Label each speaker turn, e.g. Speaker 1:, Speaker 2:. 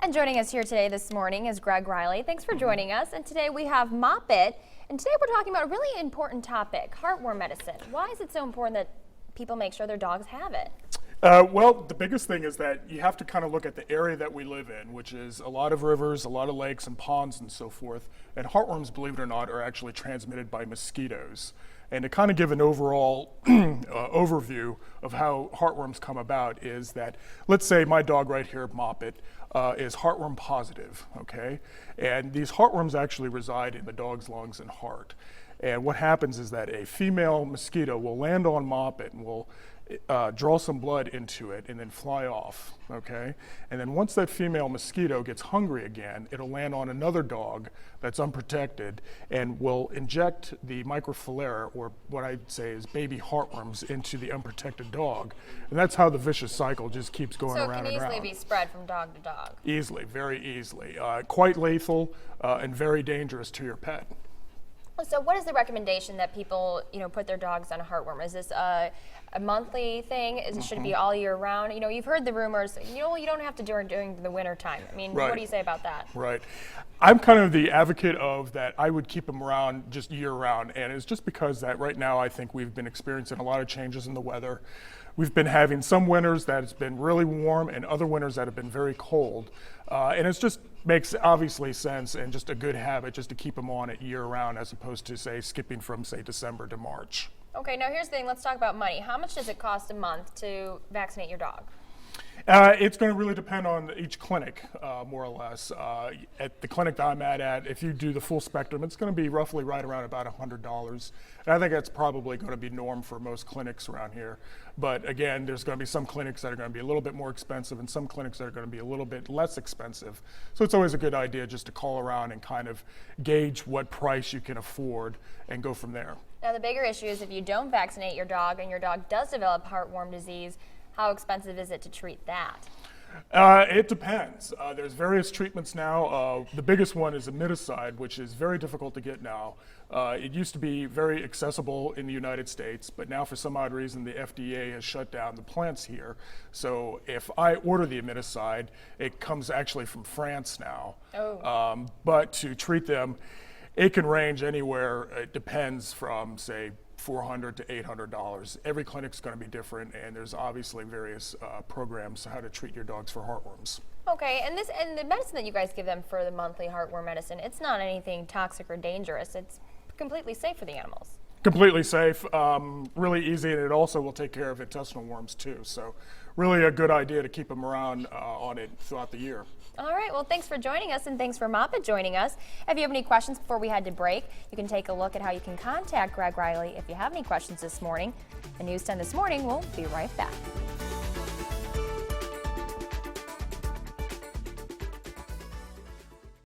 Speaker 1: And joining us here today this morning is Greg Riley. Thanks for joining us. And today we have Moppet. And today we're talking about a really important topic, heartworm medicine. Why is it so important that people make sure their dogs have it?
Speaker 2: Well, the biggest thing is that you have to kind of look at the area that we live in, which is a lot of rivers, a lot of lakes and ponds and so forth. And heartworms, believe it or not, are actually transmitted by mosquitoes. And to kind of give an overall overview of how heartworms come about is that, let's say my dog right here, Moppet, is heartworm positive, okay? And these heartworms actually reside in the dog's lungs and heart. And what happens is that a female mosquito will land on Moppet and will draw some blood into it and then fly off, okay? And then once that female mosquito gets hungry again, it'll land on another dog that's unprotected and will inject the microfilariae, or what I'd say is baby heartworms, into the unprotected dog. And that's how the vicious cycle just keeps going around and around.
Speaker 1: So it can easily be spread from dog to dog?
Speaker 2: Easily, very easily. Quite lethal and very dangerous to your pet.
Speaker 1: So what is the recommendation that people, put their dogs on a heartworm? Is this a monthly thing? Should it be all year round? You've heard the rumors, you don't have to do it during the winter time. I mean,
Speaker 2: Right.
Speaker 1: What do you say about that?
Speaker 2: Right. I'm kind of the advocate of that. I would keep them around just year round. And it's just because that right now I think we've been experiencing a lot of changes in the weather. We've been having some winters that it's been really warm and other winters that have been very cold. And it just makes obviously sense and just a good habit just to keep them on it year round as opposed to, say, skipping from, say, December to March. Okay,
Speaker 1: now here's the thing. Let's talk about money. How much does it cost a month to vaccinate your dog?
Speaker 2: It's going to really depend on each clinic, more or less. At the clinic that I'm at, if you do the full spectrum, it's going to be roughly right around about $100. And I think that's probably going to be norm for most clinics around here. But again, there's going to be some clinics that are going to be a little bit more expensive and some clinics that are going to be a little bit less expensive. So it's always a good idea just to call around and kind of gauge what price you can afford and go from there.
Speaker 1: Now the bigger issue is if you don't vaccinate your dog and your dog does develop heartworm disease, how expensive is it to treat that?
Speaker 2: It depends. There's various treatments now. The biggest one is imiticide, which is very difficult to get now. It used to be very accessible in the United States, but now for some odd reason the FDA has shut down the plants here. So if I order the imiticide, it comes actually from France now.
Speaker 1: Oh.
Speaker 2: But to treat them, it can range anywhere. It depends from, say, $400 to $800. Every clinic's going to be different, and there's obviously various programs how to treat your dogs for heartworms. Okay,
Speaker 1: and the medicine that you guys give them for the monthly heartworm medicine, it's not anything toxic or dangerous. It's completely safe for the animals.
Speaker 2: Completely safe, really easy, and it also will take care of intestinal worms too. So really a good idea to keep them around on it throughout the year.
Speaker 1: All right, well, thanks for joining us, and thanks for Moppet joining us. If you have any questions before we head to break, you can take a look at how you can contact Greg Riley if you have any questions this morning. The News 10 This Morning will be right back.